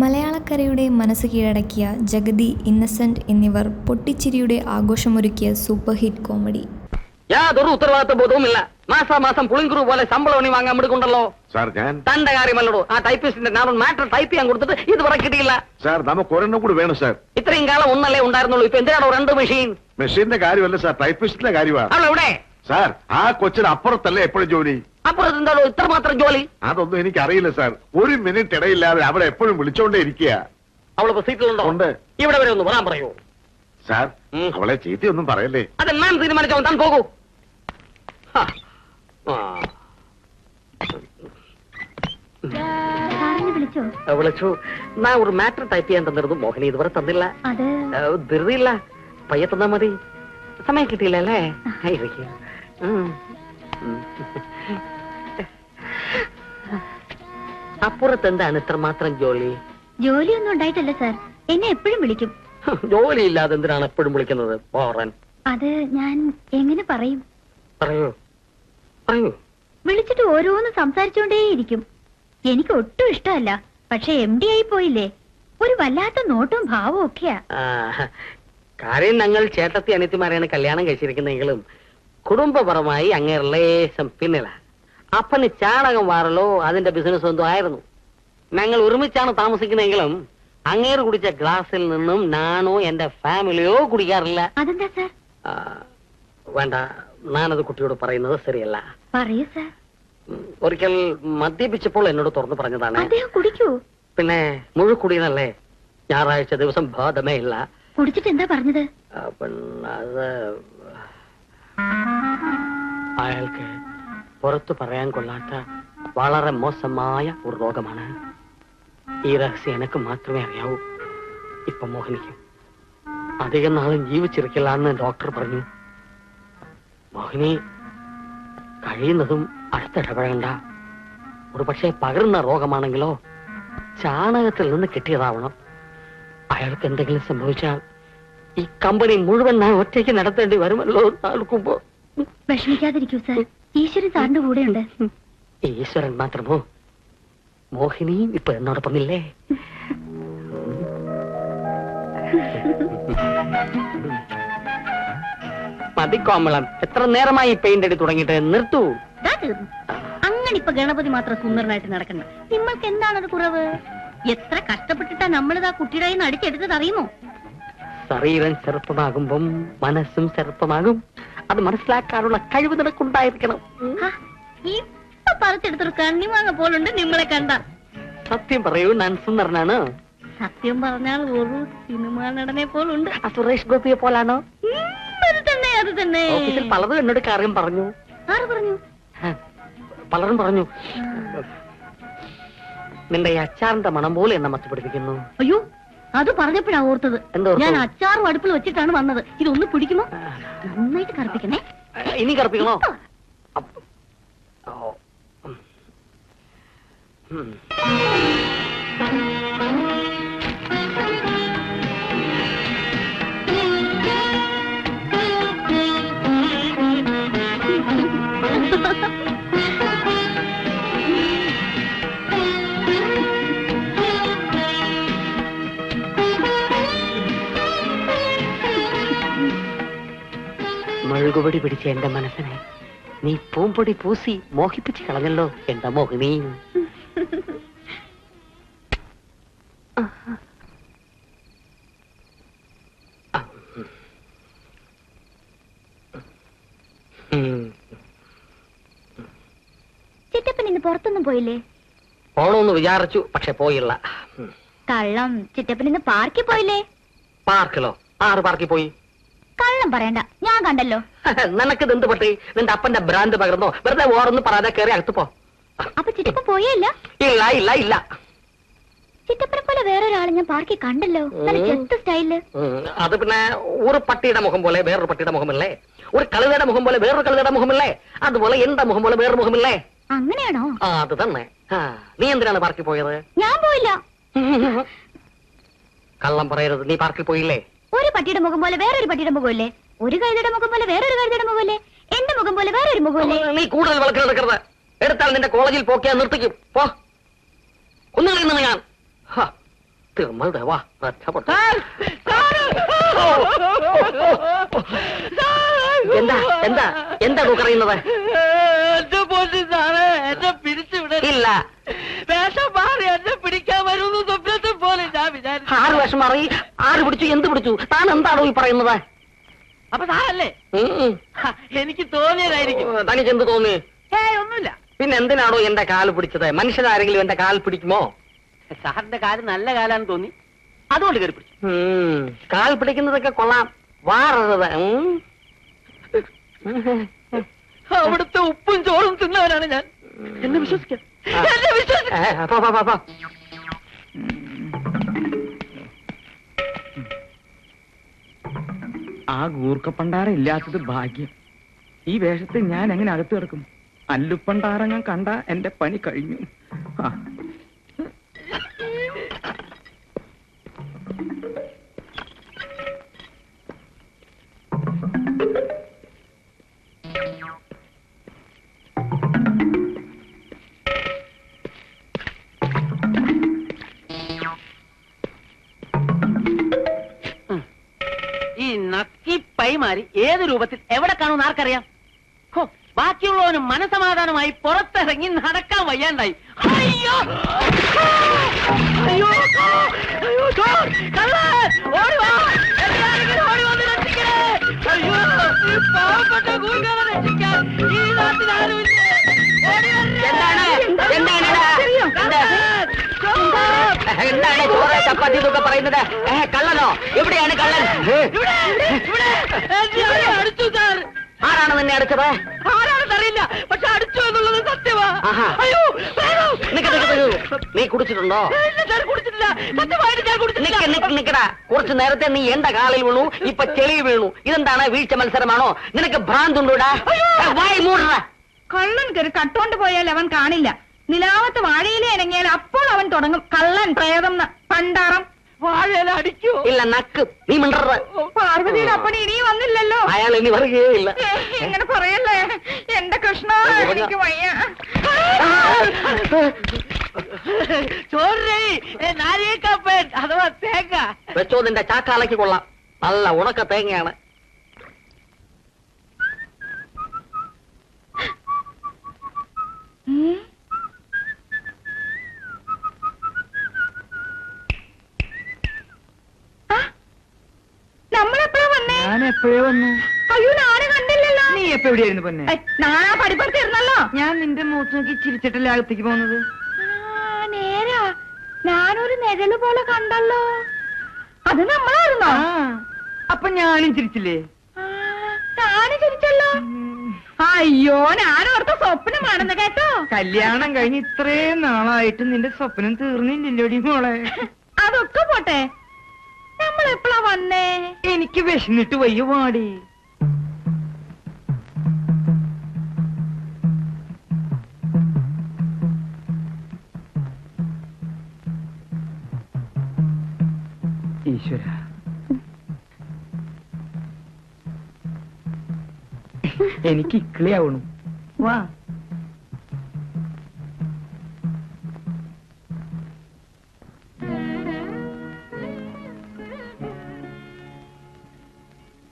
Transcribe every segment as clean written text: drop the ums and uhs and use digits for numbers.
മലയാളക്കരയുടെ മനസ്സ് കീഴടക്കിയ ജഗതി, ഇന്നസെന്റ് എന്നിവർ പൊട്ടിച്ചിരിയുടെ ആഘോഷമൊരുക്കിയ സൂപ്പർ ഹിറ്റ് കോമഡി. യാതൊരു ഉത്തരവാദിത്വ ബോധവുമില്ല. മാസാമാസം പുളിങ്കുറു പോലെ ശമ്പളം വാങ്ങാൻ എടുക്കുണ്ടല്ലോ സാർ. ഞാൻ തന്റെ കാര്യമല്ലോ. ആ ടൈപ്പിസ്റ്റിന്റെ ഞാൻ മാറ്റർ ടൈപ്പ് ചെയ്യാൻ കൊടുത്തിട്ട് ഇതുവരെ കിട്ടിയില്ല സാർ. നമുക്ക് ഒരെണ്ണം കൂടി വേണം സാർ. ഇത്രയും കാലം ഒന്നല്ലേ ഉണ്ടായിരുന്നുള്ളൂ. ഇപ്പൊ എന്തിനാണോ രണ്ട് മെഷീൻ? മെഷീന്റെ കാര്യമല്ല സാർ, ടൈപ്പിസ്റ്റിന്റെ കാര്യമാണ്. അവളെവിടെ സാർ? ആ കൊച്ചിന് അപ്പുറത്തല്ലേ എപ്പോഴും ജോലി. അപ്പുറത്ത് എന്താണോ ഇത്ര മാത്രം ജോലി? അതൊന്നും എനിക്ക് അറിയില്ല സാർ. ഒരു മിനിറ്റ് ഇടയില്ലാതെ അവിടെ എപ്പോഴും വിളിച്ചോണ്ടേ ഇരിക്കുക. അവളിപ്പോ സീറ്റിലുണ്ടോ? ഉണ്ട്. ഇവിടെ വരെ ഒന്ന് വരാൻ പറയൂ സാർ. അവളെ ചീത്തയൊന്നും പറയല്ലേ. അത് മാം തീരുമാനിച്ചോ. താൻ പോകൂ. വിളിച്ചു. ഞാൻ ഒരു മാറ്റർ ടൈപ്പ് ചെയ്യാൻ തന്നിരുന്നു. മോഹിനി ഇതുവരെ തന്നില്ല. ധൃതിയില്ല. പയ്യെ തന്നാ മതി. സമയം കിട്ടിയില്ല അല്ലേ? അപ്പുറത്ത് എന്താണ് ഇത്രമാത്രം ജോലി? ജോലിയൊന്നും ഉണ്ടായിട്ടല്ല സാർ. എന്നെ എപ്പോഴും വിളിക്കും. ജോലിയില്ലാതെ എന്തിനാണ് എപ്പോഴും വിളിക്കുന്നത്? പോറാൻ. അത് ഞാൻ എങ്ങനെ പറയും? പറയൂ പറയൂ. വിളിച്ചിട്ട് ഓരോന്ന് സംസാരിച്ചോണ്ടേയിരിക്കും. എനിക്ക് ഒട്ടും ഇഷ്ടമല്ല. പക്ഷെ MD ആയി പോയില്ലേ, ഒരു വല്ലാത്ത നോട്ടവും ഭാവവും ഒക്കെയാ. കാര്യം ഞങ്ങൾ ചേട്ടത്തി അനിയത്തിമാരെയാണ് കല്യാണം കഴിച്ചിരിക്കുന്നെങ്കിലും കുടുംബപരമായി അങ്ങേറെ ലേശം പിന്നില. അപ്പന് ചാണകം വാറലോ അതിന്റെ ബിസിനസ് ഒന്നും ആയിരുന്നു. ഞങ്ങൾ ഒരുമിച്ചാണ് താമസിക്കുന്നെങ്കിലും അങ്ങേറ് കുടിച്ച ഗ്ലാസിൽ നിന്നും ഞാനോ എന്റെ ഫാമിലിയോ കുടിക്കാറില്ല. അതെന്താ സാർ? വേണ്ട, ഞാനത് കുട്ടിയോട് പറയുന്നത് ശരിയല്ല. പറയൂ സാർ. ഒരിക്കൽ മദ്യപിച്ചപ്പോൾ എന്നോട് തുറന്നു പറഞ്ഞതാണ്. അദ്ദേഹം കുടിക്കൂ? പിന്നെ മുഴുക്കുടിയെന്നല്ലേ. ഞായറാഴ്ച ദിവസം ബോധമേ ഇല്ല. കുടിച്ചിട്ട് എന്താ പറഞ്ഞത്? അത് അയാൾക്ക് പുറത്തു പറയാൻ കൊള്ളാത്ത വളരെ മോശമായ ഒരു രോഗമാണ്. ഈ രഹസ്യം എനിക്ക് മാത്രമേ അറിയാവൂ. ഇപ്പൊ മോഹിനിക്കും അധികം നാളും ജീവിച്ചിരിക്കില്ല എന്ന് ഡോക്ടർ പറഞ്ഞു. മോഹിനി കഴിയുന്നതും അടുത്തിടപഴകണ്ട. ഒരു പക്ഷേ പകരുന്ന രോഗമാണെങ്കിലോ ചാണകത്തിൽ നിന്ന് കിട്ടിയതാവണം. അയാൾക്ക് എന്തെങ്കിലും സംഭവിച്ചാൽ ഈ കമ്പനി മുഴുവൻ ഞാൻ ഒറ്റയ്ക്ക് നടത്തേണ്ടി വരുമല്ലോ. നാൾക്കുമ്പോ വിഷമിക്കാതിരിക്കൂ സാർ. ഈശ്വരൻ സാറിന്റെ കൂടെയുണ്ട്. ഈശ്വരൻ മാത്രമോ? മോഹിനിയും ഇപ്പൊ എന്നോടൊപ്പമില്ലേ? മതി കോമളം. എത്ര നേരമായി പെയിന്റ് അടി തുടങ്ങിയിട്ട്? നിർത്തൂ. അങ്ങനെ ഇപ്പൊ ഗണപതി മാത്രം സുന്ദരനായിട്ട് നടക്കണ്ട. നിങ്ങൾക്ക് എന്താണത് കുറവ്? എത്ര കഷ്ടപ്പെട്ടിട്ടാ നമ്മളിതാ കുട്ടിയുടെ കയ്യിൽ നിന്ന് അടിച്ചെടുത്തത് അറിയുമോ? ശരീരം ചെറുപ്പമാകുമ്പം മനസ്സും ചെറുപ്പമാകും. അത് മനസ്സിലാക്കാനുള്ള കഴിവ് നിനക്കുണ്ടായിരിക്കണം. ഇപ്പൊ പറിച്ചെടുത്തൊരു കണ്ണിമാങ്ങ പോലുണ്ട് നിങ്ങളെ കണ്ട. സത്യം പറയൂ, ഞാൻ സുന്ദരനാണ്. സത്യം പറഞ്ഞാൽ ഒരു സിനിമാ നടനെ പോലുണ്ട്. സുരേഷ് ഗോപിയെ പോലാണോ? അത് തന്നെ അത് തന്നെ. ഓഫീസിൽ പലതും എന്നോട് കാര്യം പറഞ്ഞു. ആര് പറഞ്ഞു? പലരും പറഞ്ഞു. നിന്റെ ഈ അച്ചാറിന്റെ മണം പോലെ എന്നെ മത്ത് പിടിപ്പിക്കുന്നു. അയ്യോ, അത് പറഞ്ഞപ്പോഴാ ഓർത്തത്. ഞാൻ അച്ചാറും അടുപ്പിൽ വെച്ചിട്ടാണ് വന്നത്. ഇതൊന്ന് പിടിക്കുമോ? നന്നായിട്ട് കറുപ്പിക്കണേ. ഇനി കറുപ്പിക്കണോ? മെഴുകുപൊടി പിടിച്ച എന്റെ മനസ്സിനെ നീ പൂമ്പൊടി പൂസി മോഹിപ്പിച്ച് കളഞ്ഞല്ലോ എന്റെ മോഹിനി. ചിറ്റപ്പൻ ഇന്ന് പുറത്തൊന്നും പോയില്ലേ? പോണോന്ന് വിചാരിച്ചു, പക്ഷെ പോയില്ല. കള്ളം. ചിറ്റപ്പൻ ഇന്ന് പാർക്കിൽ പോയില്ലേ? പാർക്കിലോ? ആറ് പാർക്കിൽ പോയി? കള്ളം പറയണ്ട, ഞാൻ കണ്ടല്ലോ. നിനക്ക് എന്ത് പറ്റി? നിന്റെ അപ്പന്റെ ബ്രാൻഡ് പകർന്നോ? വെറുതെ ഓറൊന്ന് പറയാതെ കയറി അകത്ത് പോ. അപ്പൊ ചിറ്റപ്പൻ പോയല്ല? ഇല്ല ഇല്ല ഇല്ല. ചിറ്റപ്പനെ പോലെ വേറൊരാളെ ഞാൻ പാർക്കിൽ കണ്ടല്ലോ. നല്ല ചെത്ത് സ്റ്റൈല്. അത് പിന്നെ ഒരു പട്ടിയുടെ മുഖം പോലെ വേറൊരു പട്ടിയുടെ മുഖമില്ലേ? ഒരു കഴുതയുടെ മുഖം പോലെ വേറൊരു കഴുതയുടെ മുഖമില്ലേ? അതുപോലെ എന്റെ മുഖം പോലെ വേറൊരു മുഖമില്ലേ? അങ്ങനെയാണോ? അത് തന്നെ. നീ എന്തിനാണ് പാർക്കിൽ പോയത്? ഞാൻ പോയില്ല. കള്ളം പറയരുത്. നീ പാർക്കിൽ പോയില്ലേ? ഒരു പട്ടിയുടെ മുഖം പോലെ വേറൊരു പട്ടിയുടെ മുഖമല്ലേ? ഒരു കഴുതയുടെ മുഖം പോലെ വേറൊരു കഴുതയുടെ മുഖമല്ലേ? എന്റെ മുഖം പോലെ വേറൊരു മുഖമല്ലേ? നീ കൂടുതൽ വിളക്കെടുക്കരുത്. എടുത്താൽ നിന്റെ കോളേജിൽ പോക്കിയാ നിർത്തിക്കും. പോ. ഒന്നും ഞാൻ തിരുമൽ ദേവാ രക്ഷപ്പെട്ടു. എന്താ എന്താ എന്താ പറയുന്നത്? എന്റെ പൊന്നു സാറേ, എന്നെ പിടിച്ചുവിട. ഇല്ല, വേഷം മാറി എന്നെ പിടിക്കാൻ വരുന്നു സ്വപ്നത്തിൽ പോലെ ഞാൻ വിചാരിച്ചു. 6 വർഷം മാറി 6 പിടിച്ചു, എന്ത് പിടിച്ചു? താൻ എന്താണോ ഈ പറയുന്നത്? അപ്പൊ സാറല്ലേ? എനിക്ക് തോന്നിയതായിരിക്കും. തനിക്ക് എന്ത് തോന്നി? ഒന്നുമില്ല. പിന്നെ എന്തിനാണോ എന്റെ കാല് പിടിച്ചത്? മനുഷ്യനാരെങ്കിലും എന്റെ കാൽ പിടിക്കുമോ? സാറിന്റെ കാല് നല്ല കാലാന്ന് തോന്നി, അതുകൊണ്ട് കയറി പിടിച്ചു. കാൽ പിടിക്കുന്നതൊക്കെ കൊള്ളാം, വാറരുത്. അവിടുത്തെ ഉപ്പും ചോറും തിന്നവനാണ് ഞാൻ. എന്നെ വിശ്വസിക്കാം, എന്നെ വിശ്വസിക്കാം. ആ ഗൂർക്കപ്പണ്ടാറ ഇല്ലാത്തത് ഭാഗ്യം. ഈ വേഷത്തിൽ ഞാൻ എങ്ങനെ അകത്ത് കിടക്കും? അല്ലുപ്പണ്ടാറങ്ങ കണ്ട എന്റെ പണി കഴിഞ്ഞു. ഈ നക്കി പൈമാരി ഏത് രൂപത്തിൽ എവിടെ കാണുമെന്ന് ആർക്കറിയാം? ബാക്കിയുള്ളവന് മനസമാധാനമായി പുറത്തിറങ്ങി നടക്കാൻ വയ്യാണ്ടായി. അയ്യോ അയ്യോ അയ്യോ, കള്ളൻ! ഓടി വാ! എല്ലാവരും ഓടി വന്ന് രക്ഷിക്കണേ! അയ്യോ, ഈ പാവപ്പെട്ട ഗൂർഖകളെ രക്ഷിക്കാൻ ഈ നാട്ടിൽ ആരുമില്ലേ? ഓടി വരണേ! എന്താണ് ചോറ് ചപ്പാത്തി എന്നൊക്കെ പറയുന്നത്? കള്ളനോ? എവിടെയാണ് കള്ളൻ? അടിച്ചു സാർ. ആരാണ് നിന്നെ അടിച്ചത്? ആരാണെന്നറിയില്ല, പക്ഷെ അടിച്ചു എന്നുള്ളത് സത്യമാ. ആഹാ. അയ്യോ, നീ കുടിച്ചിട്ടുണ്ടോ? കുടിച്ചിട്ടില്ല, സത്യമായിട്ട് ഞാൻ കുടിച്ചിട്ടില്ല. നിക്കടാ, കുറച്ചു നേരത്തെ നീ എന്റെ കാലിൽ വീണു, ഇപ്പൊ ചെളി വീണു. ഇതെന്താണ്, വീഴ്ച മത്സരമാണോ? നിനക്ക് ഭ്രാന്തുണ്ടോടാ? വായി മൂടടാ. കള്ളൻ കയറി കട്ടോണ്ട് പോയാൽ അവൻ കാണില്ല. നിലാവത്ത് വാഴയിലെ ഇണങ്ങിയാൽ അപ്പോൾ അവൻ തുടങ്ങും കള്ളൻ പ്രേതം പണ്ടാറം. വാഴയില അടിക്കൂ? ഇല്ല, നക്ക്. നീ മിണ്ടരുത്. പാർവതിയുടെ അപ്പണി ഇനി വന്നില്ലല്ലോ. അയാൾ ഇനി വരികയില്ല. ഇങ്ങനെ പറയല്ലേ എന്റെ കൃഷ്ണ, എനിക്ക് വയ്യ. ചോറേ നാരിയേക്കാപ്പൻ അഥവാ തേങ്ങ വെച്ചോ, നിന്റെ ചാക്കാലയ്ക്ക് കൊള്ളാം. നല്ല ഉണക്ക തേങ്ങയാണ്. നമ്മളെപ്പോഴാ വന്നേ? ഞാൻ എപ്പോഴേ വന്നു. അയ്യോ, ഞാന് കണ്ടില്ലല്ലോ. നീ എപ്പോ എവിടെയായിരുന്നു പൊന്നെ? നാളെ പഠിപ്പുറത്തിരുന്നല്ലോ. ഞാൻ നിന്റെ മുഖത്ത് നോക്കി ചിരിച്ചിട്ടല്ലേ അകത്തേക്ക് പോകുന്നത്. നേരാ, ഞാനൊരു നിഴല് പോലെ കണ്ടല്ലോ. അത് നമ്മളായിരുന്നോ? അപ്പൊ ഞാനും ചിരിച്ചില്ലേ? ഞാന് ചിരിച്ചല്ലോ. അയ്യോ, ഞാനോർത്ത സ്വപ്നമാണെന്ന് കേട്ടോ. കല്യാണം കഴിഞ്ഞ് ഇത്രയും നാളായിട്ട് നിന്റെ സ്വപ്നം തീർന്നില്ലല്ലോടി മോളെ. അതൊക്കെ പോട്ടെ, നമ്മളെപ്പോഴാ വന്നേ? എനിക്ക് വിശന്നിട്ട് വയ്യ പാടി. ഈശ്വര, എനിക്ക് ഇക്ലിയാവണു. വാ.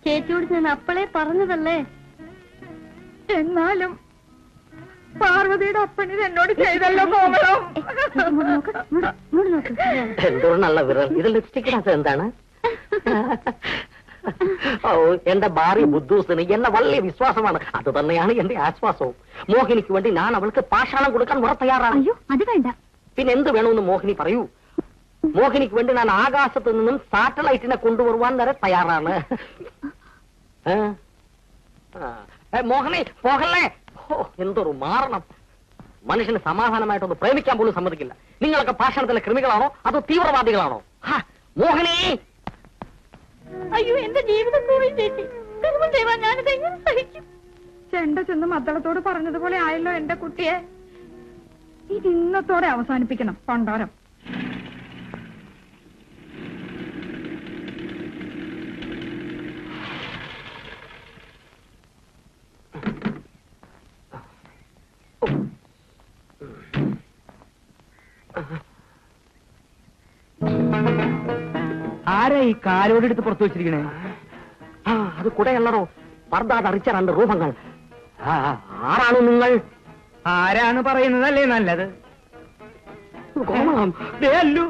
ചേച്ചിയോട് ഞാൻ അപ്പളേ പറഞ്ഞതല്ലേ. എന്നാലും പാർവതിയുടെ അപ്പണി എന്നോട് ചെയ്തല്ലോ കോമളോ. എന്തോ നല്ല വിരൽ. ഇത് ലിപ്സ്റ്റിക് ഇടാത്തത് എന്താണ്? ഓ, എന്റെ ഭാര്യ ബുദ്ധൂസിന് എന്നെ വലിയ വിശ്വാസമാണ്. അത് തന്നെയാണ് എന്റെ ആശ്വാസവും. മോഹിനിക്ക് വേണ്ടി ഞാൻ അവൾക്ക് പാഷാണം കൊടുക്കാൻ ഉറ തയ്യാറാണ്. അയ്യോ, അത് വേണ്ട. പിന്നെ എന്ത് വേണമെന്ന് മോഹിനി പറയൂ. മോഹിനിക്ക് വേണ്ടി ഞാൻ ആകാശത്ത് നിന്നും സാറ്റലൈറ്റിനെ കൊണ്ടുവരുവാൻ വരെ തയ്യാറാണ്. മോഹനെ പോകല്ലേ. എന്തൊരു മാറണം. മനുഷ്യന് സമാധാനമായിട്ടൊന്ന് പ്രേമിക്കാൻ പോലും സമ്മതിക്കില്ല. നിങ്ങളൊക്കെ പാഷാണത്തിലെ കൃമികളാണോ അതോ തീവ്രവാദികളാണോ? മോഹിനി, അയ്യോ, എന്റെ ജീവിതം പോയി ചേച്ചി. ഞാനിത് എങ്ങനെ സഹിക്കും? ചെണ്ട ചെന്ന് മദ്ദളത്തോട് പറഞ്ഞതുപോലെ ആയല്ലോ എന്റെ കുട്ടിയെ. ഇത് ഇന്നത്തോടെ അവസാനിപ്പിക്കണം പണ്ടാരം. ആരാ ഈ കാലോടെടുത്ത് പുറത്തു വെച്ചിരിക്കണേ? ആ അത് കുടയല്ലടോ, പർദ്ദ ധരിച്ച 2 രൂപങ്ങൾ. ആരാണ് നിങ്ങൾ? ആരാണ് പറയുന്നതല്ലേ നല്ലത്? കോമളം. ദേ അല്ലു.